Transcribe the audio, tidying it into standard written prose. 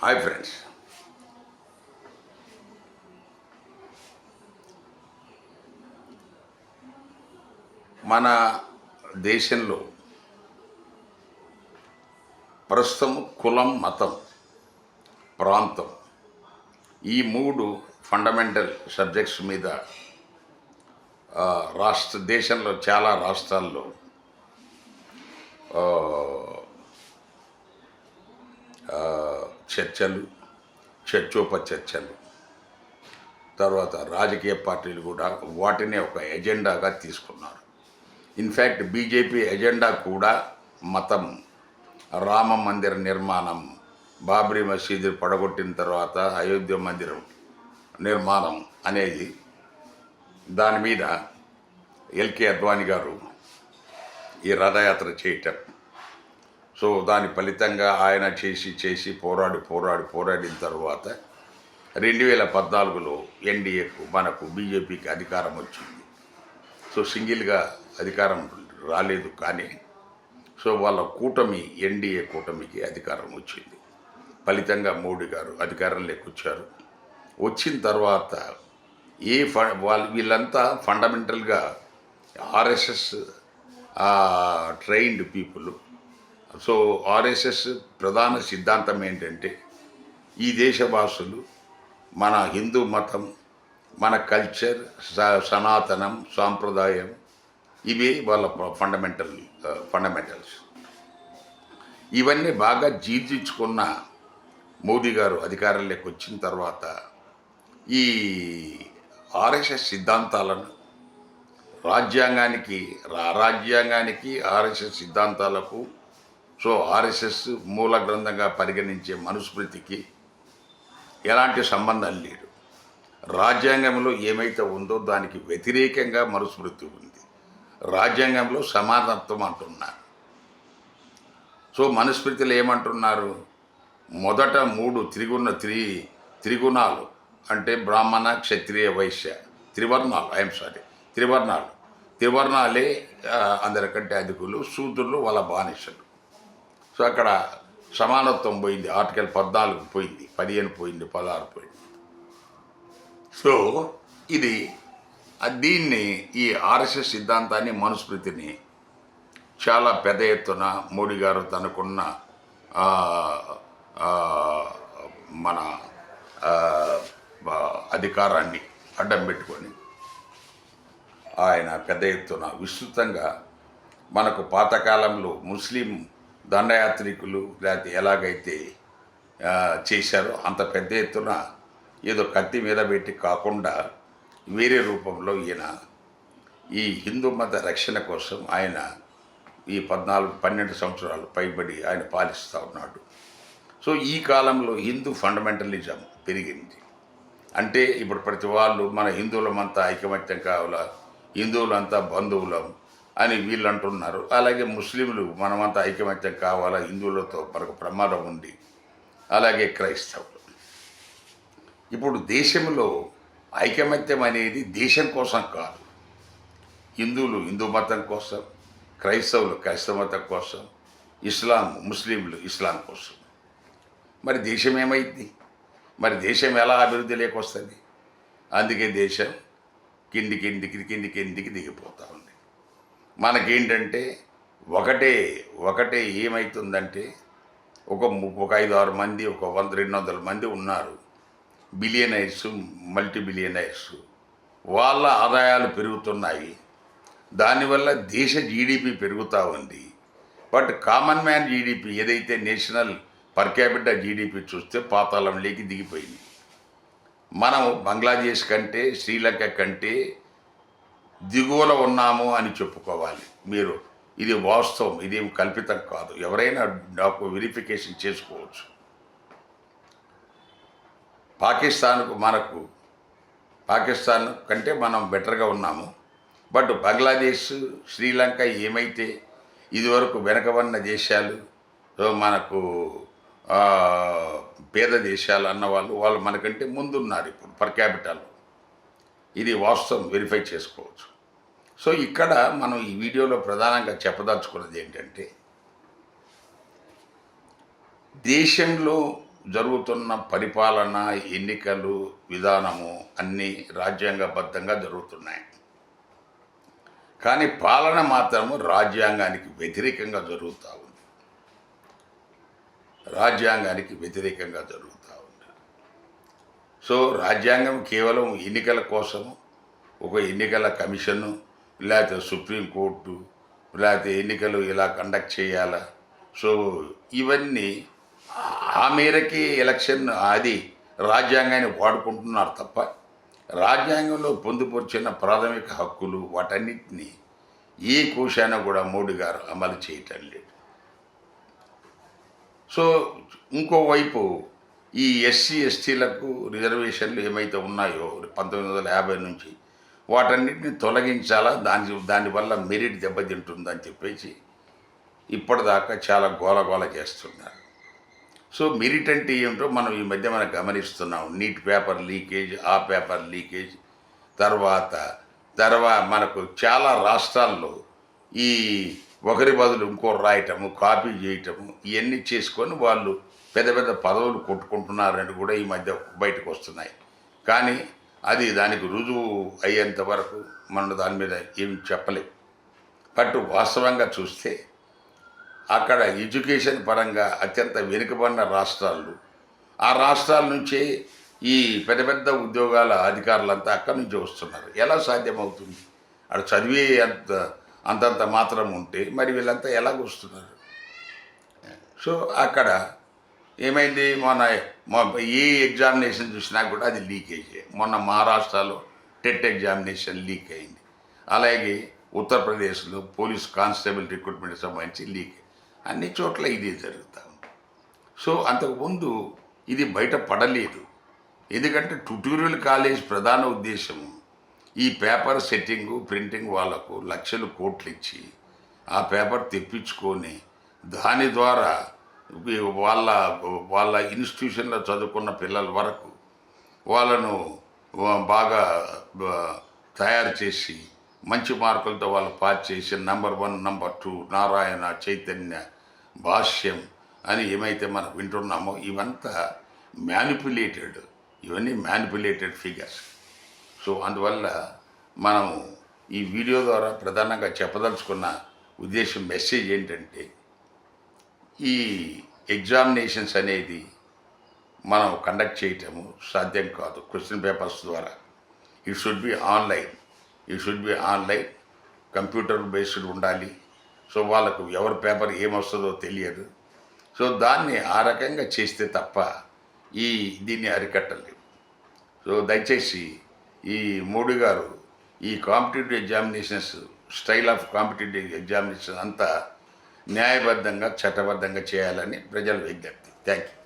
Hi friends, మన దేశంలో ప్రస్తుతం కులం, మతం, ప్రాంతం ఈ మూడు ఫండమెంటల్ సబ్జెక్ట్స్ మీద దేశంలో చాలా రాష్ట్రాల్లో చర్చలు, చర్చోపచర్చలు, తర్వాత రాజకీయ పార్టీలు కూడా వాటిని ఒక ఎజెండాగా తీసుకున్నారు. ఇన్ఫ్యాక్ట్ బీజేపీ ఎజెండా కూడా మతం, రామ మందిర నిర్మాణం, బాబ్రీ మసీదు పడగొట్టిన తర్వాత అయోధ్య మందిరం నిర్మాణం అనేది, దాని మీద ఎల్కే అద్వానీ గారు ఈ రథయాత్ర చేయటం. సో దాని ఫలితంగా ఆయన చేసి పోరాడిన తర్వాత 2014లో ఎన్డీఏకు మనకు బీజేపీకి అధికారం వచ్చింది. సో సింగిల్గా అధికారం రాలేదు, కానీ సో వాళ్ళ కూటమి, ఎన్డీఏ కూటమికి అధికారం వచ్చింది. ఫలితంగా మోడీ గారు అధికారంలోకి వచ్చారు. వచ్చిన తర్వాత వీళ్ళంతా ఫండమెంటల్గా RSS trained people. So RSS ప్రధాన సిద్ధాంతం ఏంటంటే, ఈ దేశవాసులు మన హిందూ మతం, మన కల్చర్, సనాతనం, సాంప్రదాయం, ఇవే వాళ్ళ ఫండమెంటల్స్. ఇవన్నీ బాగా జీర్జించుకున్న మోదీ గారు అధికారంలోకి వచ్చిన తర్వాత ఈ ఆర్ఎస్ఎస్ సిద్ధాంతాలను రాజ్యాంగానికి ఆర్ఎస్ఎస్ సిద్ధాంతాలకు, సో ఆర్ఎస్ఎస్ మూల గ్రంథంగా పరిగణించే మనుస్మృతికి ఎలాంటి సంబంధం లేదు. రాజ్యాంగంలో ఏమైతే ఉందో దానికి వ్యతిరేకంగా మనుస్మృతి ఉంది. రాజ్యాంగంలో సమానత్వం అంటున్నారు. సో మనుస్మృతిలో ఏమంటున్నారు? మొదట 3 త్రిగుణాలు అంటే బ్రాహ్మణ, క్షత్రియ, వైశ్య, త్రివర్ణాలే అందరికంటే అధికులు, శూద్రులు వాళ్ళ బానిసలు. సో అక్కడ సమానత్వం పోయింది. ఆర్టికల్ 14 పోయింది, 15 పోయింది, 16 పోయింది. సో దీన్ని, ఈ ఆర్ఎస్ఎస్ సిద్ధాంతాన్ని, మనుస్మృతిని చాలా పెద్ద ఎత్తున మోడీ గారు తనకున్న మన అధికారాన్ని అడ్డం పెట్టుకొని ఆయన పెద్ద ఎత్తున విస్తృతంగా మనకు పాతకాలంలో ముస్లిం దండయాత్రికులు లేకపోతే ఎలాగైతే చేశారో అంత పెద్ద ఎత్తున ఏదో కత్తి మీద పెట్టి కాకుండా వేరే రూపంలో ఈయన ఈ హిందూ మత రక్షణ కోసం ఆయన ఈ 12 సంవత్సరాలు పైబడి ఆయన పాలిస్తూ ఉన్నాడు. సో ఈ కాలంలో హిందూ ఫండమెంటలిజం పెరిగింది. అంటే ఇప్పుడు ప్రతి వాళ్ళు మన హిందువులమంతా ఐకమత్యం కావాలా, హిందువులంతా బంధువులం అని వీళ్ళు అంటున్నారు. అలాగే ముస్లింలు మనమంతా ఐకమత్యం కావాలా, హిందువులతో మనకు ప్రమాదం ఉంది. అలాగే క్రైస్తవులు. ఇప్పుడు దేశంలో ఐకమత్యం అనేది దేశం కోసం కాదు. హిందువులు హిందూ మతం కోసం, క్రైస్తవులు క్రైస్తవ మతం కోసం, ముస్లింలు ఇస్లాం కోసం. మరి దేశం ఏమైంది? మరి దేశం ఎలా అభివృద్ధి లేకొస్తుంది? అందుకే దేశం కిందికి దిగిపోతూ ఉంది. మనకేంటంటే ఒకటే ఏమవుతుందంటే, ఒక 5-6 మంది, ఒక 100-200 మంది ఉన్నారు బిలియనైర్స్, మల్టీ బిలియనైర్స్. వాళ్ళ ఆదాయాలు పెరుగుతున్నాయి. దానివల్ల దేశ జీడిపి పెరుగుతూ ఉంది. బట్ కామన్ మ్యాన్ జీడిపి, ఏదైతే నేషనల్ పర్ క్యాపిటల్ జీడిపి చూస్తే పాతాళంలోకి దిగిపోయింది. మనం బంగ్లాదేశ్ కంటే, శ్రీలంక కంటే దిగువలో ఉన్నాము అని చెప్పుకోవాలి. ఇది వాస్తవం, ఇదేం కల్పితం కాదు. ఎవరైనా నాకు వెరిఫికేషన్ చేసుకోవచ్చు. పాకిస్తాన్ కంటే మనం బెటర్గా ఉన్నాము. బట్ బంగ్లాదేశ్, శ్రీలంక ఏమైతే ఇదివరకు వెనకబడిన దేశాలు, మనకు పేద దేశాలు వాళ్ళు మనకంటే ముందున్నారు ఇప్పుడు పర్ క్యాపిటల్. ఇది వాస్తవం, వెరిఫై చేసుకోవచ్చు. సో ఇక్కడ మనం ఈ వీడియోలో ప్రధానంగా చెప్పదలుచుకున్నది ఏంటంటే, దేశంలో జరుగుతున్న పరిపాలన, ఎన్నికలు, విధానము అన్నీ రాజ్యాంగబద్ధంగా జరుగుతున్నాయి. కానీ పాలన మాత్రము రాజ్యాంగానికి వ్యతిరేకంగా జరుగుతూ ఉంది. రాజ్యాంగానికి వ్యతిరేకంగా జరుగుతూ ఉంది. సో రాజ్యాంగం కేవలం ఎన్నికల కోసము ఒక ఎన్నికల కమిషను, లేకపోతే సుప్రీంకోర్టు, లేకపోతే ఎన్నికలు ఇలా కండక్ట్ చేయాలా, సో ఇవన్నీ ఆ మేరకి ఎలక్షన్ అది రాజ్యాంగాన్ని వాడుకుంటున్నారు తప్ప రాజ్యాంగంలో పొందుపరిచిన ప్రాథమిక హక్కులు వాటన్నిటినీ ఏ కోశాన కూడా మోడీ గారు అమలు చేయటం లేదు. సో ఇంకోవైపు ఈ ఎస్సీ ఎస్టీలకు రిజర్వేషన్లు ఏమైతే ఉన్నాయో 1950 నుంచి వాటన్నిటిని తొలగించాలా, దానివల్ల మెరిట్ దెబ్బతింటుందని చెప్పేసి ఇప్పటిదాకా చాలా గోలగోల చేస్తున్నారు. సో మెరిట్ అంటే ఏమిటో మనం ఈ మధ్య మనం గమనిస్తున్నాం. నీట్ పేపర్ లీకేజ్, ఆ పేపర్ లీకేజ్, తర్వాత మనకు చాలా రాష్ట్రాల్లో ఈ ఒకరి బదులు ఇంకోరు రాయటము, కాపీ చేయటము, ఇవన్నీ చేసుకొని వాళ్ళు పెద్ద పెద్ద పదవులు కొట్టుకుంటున్నారని కూడా ఈ మధ్య బయటకు వస్తున్నాయి. కానీ అది దానికి రుజువు అయ్యేంత వరకు మనం దాని మీద ఏం చెప్పలేం. బట్ వాస్తవంగా చూస్తే అక్కడ ఎడ్యుకేషన్ పరంగా అత్యంత వెనుకబడిన రాష్ట్రాలు, ఆ రాష్ట్రాల నుంచే ఈ పెద్ద పెద్ద ఉద్యోగాల అధికారులంతా అక్కడి నుంచి వస్తున్నారు. ఎలా సాధ్యమవుతుంది? అక్కడ చదివే అంతంత మాత్రం ఉంటే మరి వీళ్ళంతా ఎలాగ వస్తున్నారు? సో అక్కడ ఏమైంది, ఏ ఎగ్జామినేషన్ చూసినా కూడా అది లీకేజే. మొన్న మహారాష్ట్రలో టెట్ ఎగ్జామినేషన్ లీక్ అయింది. అలాగే ఉత్తరప్రదేశ్లో పోలీస్ కానిస్టేబుల్ రిక్రూట్మెంట్ సంబంధించి లీక్, అన్ని చోట్ల ఇది జరుగుతూ ఉంది. సో అంతకుముందు ఇది బయట పడలేదు. ఎందుకంటే ట్యుటోరియల్ కాలేజ్ ప్రధాన ఉద్దేశము ఈ పేపర్ సెట్టింగు, ప్రింటింగ్ వాళ్ళకు లక్షలు కోట్లు ఇచ్చి ఆ పేపర్ తెప్పించుకొని దాని ద్వారా వాళ్ళ ఇన్స్టిట్యూషన్లో చదువుకున్న పిల్లల వరకు వాళ్ళను బాగా తయారు చేసి మంచి మార్కులతో వాళ్ళు పాస్ చేసి నంబర్ 1, నంబర్ 2, నారాయణ, చైతన్య, భాష్యం అని ఏమైతే మనం వింటున్నామో ఇవంతా ఇవన్నీ మ్యానిపులేటెడ్ ఫిగర్స్. సో అందువల్ల మనము ఈ వీడియో ద్వారా ప్రధానంగా చెప్పదలుచుకున్న ఉద్దేశం, మెసేజ్ ఏంటంటే ఈ ఎగ్జామినేషన్స్ అనేది మనం కండక్ట్ చేయటము సాధ్యం కాదు క్వశ్చన్ పేపర్స్ ద్వారా. It should be online, computer based ఉండాలి. సో వాళ్ళకు ఎవరి పేపర్ ఏమొస్తుందో తెలియదు. సో దాన్ని ఆ రకంగా చేస్తే తప్ప దీన్ని అరికట్టలేదు. సో దయచేసి ఈ మోడీ గారు ఈ competitive examinations, style of competitive examination అంతా న్యాయబద్ధంగా, చట్టబద్ధంగా చేయాలని ప్రజల విజ్ఞప్తి. Thank you.